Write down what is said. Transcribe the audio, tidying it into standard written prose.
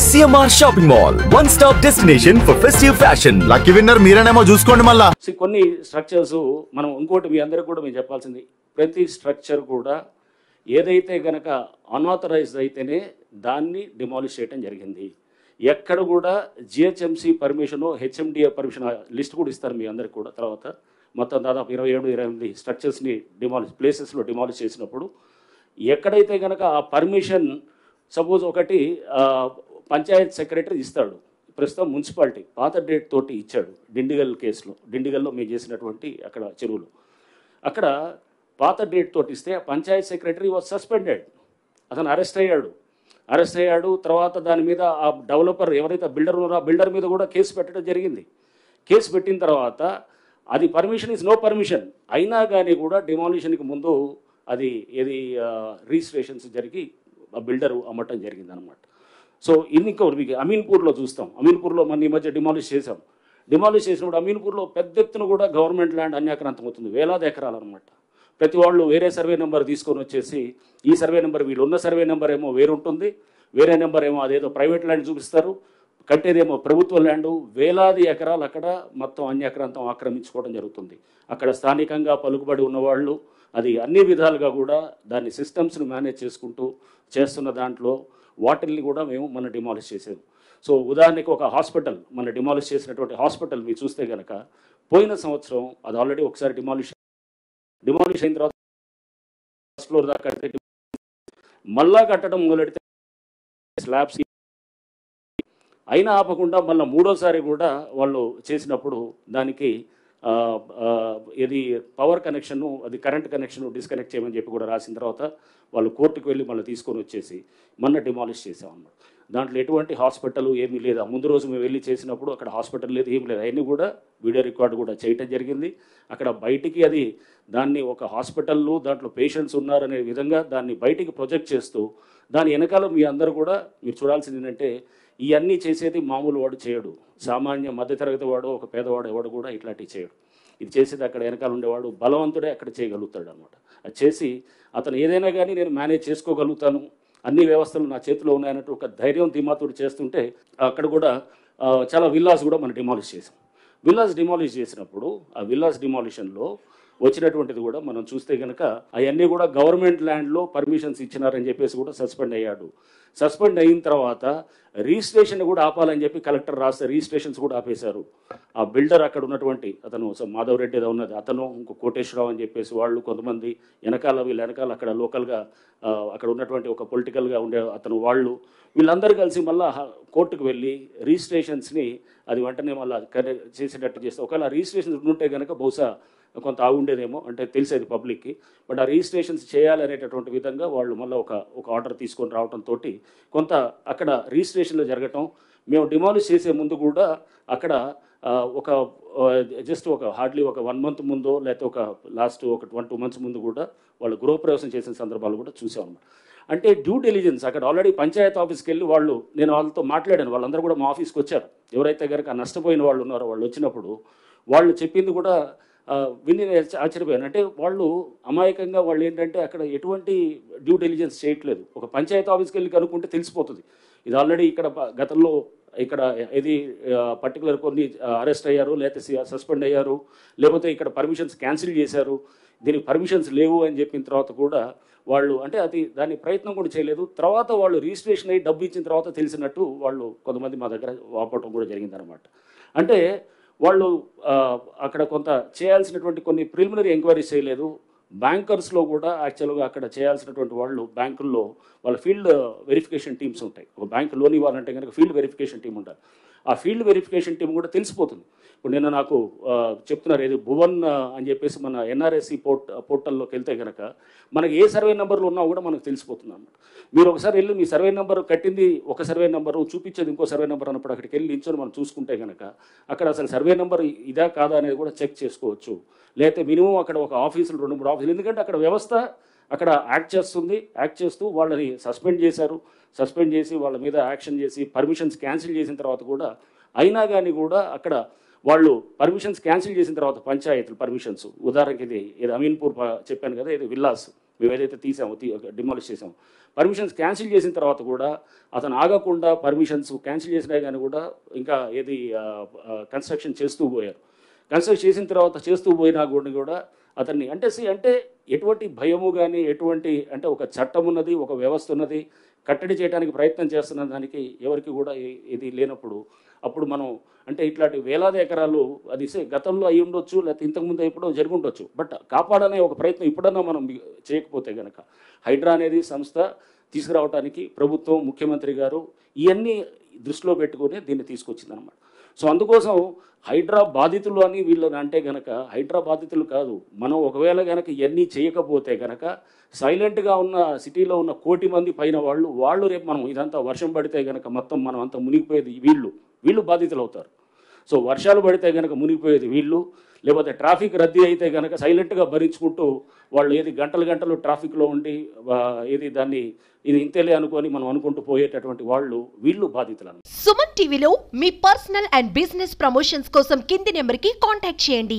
CMR Shopping Mall, one-stop destination for festive fashion. Lucky winner మీరేనేమో చూసుకోండి మళ్ళా. కొన్ని స్ట్రక్చర్స్ మనం ఇంకోటి మీ అందరికి కూడా మేము చెప్పాల్సింది, ప్రతి స్ట్రక్చర్ కూడా ఏదైతే గనక అన్ఆథరైజ్డ్ అయితేనే దాన్ని డిమాలిష్ చేయడం జరిగింది. ఎక్కడ కూడా GHMC permission, HMDA permission list కూడా ఇస్తారు మీ అందరికి కూడా. తర్వాత మొత్తం దాదాపు 27-28 స్ట్రక్చర్స్ని ప్లేసెస్లో డిమాలిష్ చేసినప్పుడు ఎక్కడైతే కనుక ఆ పర్మిషన్ సపోజ్ ఒకటి పంచాయత్ సెక్రటరీ ఇస్తాడు, ప్రస్తుతం మున్సిపాలిటీ పాత డేట్ తోటి ఇచ్చాడు. డిండిగల్ కేసులో, డిండిగల్లో మేము చేసినటువంటి అక్కడ చెరువులు, అక్కడ పాత డేట్ తోటి ఇస్తే పంచాయత్ సెక్రటరీ వాజ్ సస్పెండెడ్. అతను అరెస్ట్ అయ్యాడు. తర్వాత దాని మీద ఆ డెవలపర్ ఎవరైతే బిల్డర్ ఉన్నారో ఆ బిల్డర్ మీద కూడా కేసు పెట్టడం జరిగింది. కేసు పెట్టిన తర్వాత అది పర్మిషన్ ఈజ్ నో పర్మిషన్ అయినా కానీ కూడా డిమాలిషన్కి ముందు అది ఏది రిజిస్ట్రేషన్స్ జరిగి ఆ బిల్డరు అమ్మటం జరిగింది అనమాట. సో ఇంకోటి మీకు అమీన్పూర్లో చూస్తాం. అమీన్పూర్లో మన ఈ మధ్య డిమాలిష్ చేసినప్పుడు అమీన్పూర్లో పెద్ద ఎత్తున కూడా గవర్నమెంట్ ల్యాండ్ అన్యాక్రాంతం అవుతుంది, వేలాది ఎకరాలు అనమాట. ప్రతి వాళ్ళు వేరే సర్వే నెంబర్ తీసుకొని వచ్చేసి ఈ సర్వే నెంబర్, వీళ్ళు ఉన్న సర్వే నెంబర్ ఏమో వేరుంటుంది, వేరే నెంబర్ ఏమో అదేదో ప్రైవేట్ ల్యాండ్ చూపిస్తారు, కట్టేదేమో ప్రభుత్వ ల్యాండు. వేలాది ఎకరాలు అక్కడ మొత్తం అన్యాక్రాంతం ఆక్రమించుకోవడం జరుగుతుంది. అక్కడ స్థానికంగా పలుకుబడి ఉన్నవాళ్ళు అది అన్ని విధాలుగా కూడా దాన్ని సిస్టమ్స్ను మేనేజ్ చేసుకుంటూ చేస్తున్న దాంట్లో వాటిల్ని కూడా మేము మన డిమాలిష్ చేసాము. సో ఉదాహరణకి ఒక హాస్పిటల్, మన డిమాలిష్ చేసినటువంటి హాస్పిటల్ మీరు చూస్తే కనుక పోయిన సంవత్సరం అది ఆల్రెడీ ఒకసారి డిమాలిష్ అయిన తర్వాత ఫస్ట్ ఫ్లోర్ దాకా కడితే మళ్ళా కట్టడం మొదలెడితే స్లాబ్స్ అయినా ఆపకుండా మళ్ళీ మూడోసారి కూడా వాళ్ళు చేసినప్పుడు దానికి ఇది పవర్ కనెక్షను, అది కరెంట్ కనెక్షను డిస్కనెక్ట్ చేయమని చెప్పి కూడా రాసిన తర్వాత వాళ్ళు కోర్టుకు వెళ్ళి మళ్ళీ తీసుకొని వచ్చేసి మొన్న డిమాలిష్ చేసామన్నమాట. దాంట్లో ఎటువంటి హాస్పిటల్ ఏమీ లేదు. ముందు రోజు మేము వెళ్ళి చేసినప్పుడు అక్కడ హాస్పిటల్ లేదు, ఏమీ లేదు. అవన్నీ కూడా వీడియో రికార్డు కూడా చేయటం జరిగింది. అక్కడ బయటికి అది దాన్ని ఒక హాస్పిటల్లో దాంట్లో పేషెంట్స్ ఉన్నారనే విధంగా దాన్ని బయటికి ప్రొజెక్ట్ చేస్తూ దాని వెనకాల మీ అందరూ కూడా మీరు చూడాల్సింది ఏంటంటే ఇవన్నీ చేసేది మామూలు వాడు చేయడు, సామాన్య మధ్యతరగతి వాడు, ఒక పేదవాడు ఎవడు కూడా ఇట్లాంటివి చేయడు. ఇది చేసేది అక్కడ వెనకాల ఉండేవాడు బలవంతుడే అక్కడ చేయగలుగుతాడు అనమాట. అది చేసి అతను ఏదైనా కానీ నేను మేనేజ్ చేసుకోగలుగుతాను, అన్ని వ్యవస్థలు నా చేతిలో ఉన్నాయన్నట్టు ఒక ధైర్యం ధీమాతుడు చేస్తుంటే అక్కడ కూడా చాలా విల్లాస్ కూడా మనం డిమాలిష్ చేసాం. డిమాలిష్ చేసినప్పుడు ఆ విల్లాస్ డిమాలిషన్లో వచ్చినటువంటిది కూడా మనం చూస్తే కనుక అవన్నీ కూడా గవర్నమెంట్ ల్యాండ్లో పర్మిషన్స్ ఇచ్చినారని చెప్పేసి కూడా సస్పెండ్ అయిన తర్వాత రిజిస్ట్రేషన్ కూడా ఆపాలని చెప్పి కలెక్టర్ రాస్తే రిజిస్ట్రేషన్స్ కూడా ఆపేశారు. ఆ బిల్డర్ అక్కడ ఉన్నటువంటి అతను మాధవ్ రెడ్డి ఏదో ఉన్నది, అతను ఇంకో కోటేశ్వరరావు అని చెప్పేసి వాళ్ళు కొంతమంది వీళ్ళ వెనకాల అక్కడ లోకల్గా అక్కడ ఉన్నటువంటి ఒక పొలిటికల్గా ఉండే అతను వీళ్ళందరూ కలిసి మళ్ళీ కోర్టుకు వెళ్ళి రిజిస్ట్రేషన్స్ని అది వెంటనే మళ్ళీ చేసేటట్టు చేస్తే, ఒకవేళ రిజిస్ట్రేషన్స్ ఉంటే కనుక బహుశా కొంత ఆగుండేదేమో, అంటే తెలిసేది పబ్లిక్కి. బట్ ఆ రిజిస్ట్రేషన్స్ చేయాలనేటటువంటి విధంగా వాళ్ళు మళ్ళీ ఒక ఆర్డర్ తీసుకొని రావడంతో కొంత అక్కడ రిజిస్ట్రేషన్లో జరగటం. మేము డిమాలిష్ చేసే ముందు కూడా అక్కడ జస్ట్ హార్డ్లీ ఒక 1 month ముందో లేకపోతే ఒక లాస్ట్ ఒక 1-2 months ముందు కూడా వాళ్ళు గృహప్రవేశం చేసిన సందర్భాలు కూడా చూసామన్నమాట. అంటే డ్యూ డెలిజెన్స్ అక్కడ ఆల్రెడీ పంచాయతీ ఆఫీస్కి వెళ్ళి నేను వాళ్ళతో మాట్లాడాను, వాళ్ళందరూ కూడా మా ఆఫీస్కి వచ్చారు. ఎవరైతే కనుక నష్టపోయిన వాళ్ళు ఉన్నారో వాళ్ళు వచ్చినప్పుడు వాళ్ళు చెప్పింది కూడా విని ఆశ్చర్యపోయాను. అంటే వాళ్ళు అమాయకంగా వాళ్ళు ఏంటంటే అక్కడ ఎటువంటి డ్యూ డెలిజెన్స్ చేయట్లేదు. ఒక పంచాయతీ ఆఫీస్కి వెళ్ళి కనుక్కుంటే తెలిసిపోతుంది. ఇది ఆల్రెడీ ఇక్కడ గతంలో ఇక్కడ ఇది పర్టికులర్ కొన్ని అరెస్ట్ అయ్యారు, లేకపోతే సస్పెండ్ అయ్యారు, లేకపోతే ఇక్కడ పర్మిషన్స్ క్యాన్సిల్ చేశారు, దీనికి పర్మిషన్స్ లేవు అని చెప్పిన తర్వాత కూడా వాళ్ళు అంటే దాని ప్రయత్నం కూడా చేయలేదు. తర్వాత వాళ్ళు రిజిస్ట్రేషన్ అయ్యి డబ్బు ఇచ్చిన తర్వాత తెలిసినట్టు వాళ్ళు కొంతమంది మా దగ్గర వాపటం కూడా జరిగిందనమాట. అంటే వాళ్ళు అక్కడ కొంత చేయాల్సినటువంటి కొన్ని ప్రిలిమినరీ ఎంక్వైరీస్ చేయలేదు. బ్యాంకర్స్లో కూడా యాక్చువల్గా అక్కడ చేయాల్సినటువంటి వాళ్ళు బ్యాంకుల్లో వాళ్ళ ఫీల్డ్ వెరిఫికేషన్ టీమ్స్ ఉంటాయి. ఒక బ్యాంక్ లోన్ ఇవ్వాలంటే కనుక ఫీల్డ్ వెరిఫికేషన్ టీం ఉంటారు. ఆ ఫీల్డ్ వెరిఫికేషన్ టీం కూడా తెలిసిపోతుంది. ఇప్పుడు నిన్న నాకు చెప్తున్నారు ఏది భువన్ అని చెప్పేసి మన ఎన్ఆర్ఎస్సి పోర్టల్లోకి వెళ్తే కనుక మనకి ఏ సర్వే నెంబర్లు ఉన్నా కూడా మనకు తెలిసిపోతుంది అన్నమాట. మీరు ఒకసారి వెళ్ళి మీ సర్వే నెంబర్ కట్టింది ఒక సర్వే నెంబరు, చూపించేది ఇంకో సర్వే నెంబర్ అన్నప్పుడు అక్కడికి వెళ్ళి నించొని మనం చూసుకుంటే కనుక అక్కడ అసలు సర్వే నెంబర్ ఇదా కాదా అనేది కూడా చెక్ చేసుకోవచ్చు. లేకపోతే మినిమం అక్కడ ఒక ఆఫీసులు 2-3 ఆఫీసులు, ఎందుకంటే అక్కడ వ్యవస్థ అక్కడ యాక్ట్ చేస్తూ వాళ్ళని సస్పెండ్ చేసి వాళ్ళ మీద యాక్షన్ చేసి పర్మిషన్స్ క్యాన్సిల్ చేసిన తర్వాత కూడా అయినా కానీ కూడా అక్కడ వాళ్ళు పర్మిషన్స్ క్యాన్సిల్ చేసిన తర్వాత పంచాయతీలు పర్మిషన్స్, ఉదాహరణకి ఇది అమీన్పూర్ చెప్పాను కదా, ఇది విల్లాస్ మేము ఏదైతే తీసామో డిమాలిష్ చేసామో పర్మిషన్స్ క్యాన్సిల్ చేసిన తర్వాత కూడా అతను ఆగకుండా పర్మిషన్స్ క్యాన్సిల్ చేసినా కానీ కూడా ఇంకా ఏది కన్స్ట్రక్షన్ చేస్తూ పోయారు. కన్స్ట్రక్ట్ చేసిన తర్వాత చేస్తూ పోయినా కూడా అతన్ని అంటే ఎటువంటి భయము కానీ ఎటువంటి అంటే ఒక చట్టం ఉన్నది, ఒక వ్యవస్థ ఉన్నది, కట్టడి చేయడానికి ప్రయత్నం చేస్తున్న దానికి ఎవరికి కూడా ఇది లేనప్పుడు అప్పుడు మనం అంటే ఇట్లాంటి వేలాది ఎకరాలు అది గతంలో అయి ఉండొచ్చు, లేకపోతే ఇంతకుముందు ఎప్పుడో జరిగి ఉండొచ్చు. బట్ కాపాడనే ఒక ప్రయత్నం ఇప్పుడన్నా మనం చేయకపోతే కనుక హైడ్రా అనేది సంస్థ తీసుకురావడానికి ప్రభుత్వం, ముఖ్యమంత్రి గారు ఇవన్నీ దృష్టిలో పెట్టుకుని దీన్ని తీసుకొచ్చిందనమాట. సో అందుకోసం హైడ్రా బాధితులు అని వీళ్ళని అంటే గనక హైడ్రా బాధితులు కాదు. మనం ఒకవేళ కనుక ఇవన్నీ చేయకపోతే కనుక సైలెంట్గా ఉన్న సిటీలో ఉన్న 1 కోటి మంది పైన వాళ్ళు రేపు మనం ఇదంతా వర్షం పడితే కనుక మొత్తం మనం అంతా మునిగిపోయేది వీళ్ళు బాధితులు అవుతారు. సో వర్షాలు పడితే కనుక మునిగిపోయేది వీళ్ళు, లేకపోతే ట్రాఫిక్ రద్దీ అయితే కనుక సైలెంట్గా భరించుకుంటూ వాళ్ళు ఏది గంటలు ట్రాఫిక్లో ఉండి ఇది ఇంతేలే అనుకొని మనం అనుకుంటూ పోయేటటువంటి వీళ్ళు బాధితులు. సుమన్ టీవీలో మీ పర్సనల్ అండ్ బిజినెస్ ప్రమోషన్స్ కోసం కింది నెంబర్కి కాంటాక్ట్ చేయండి.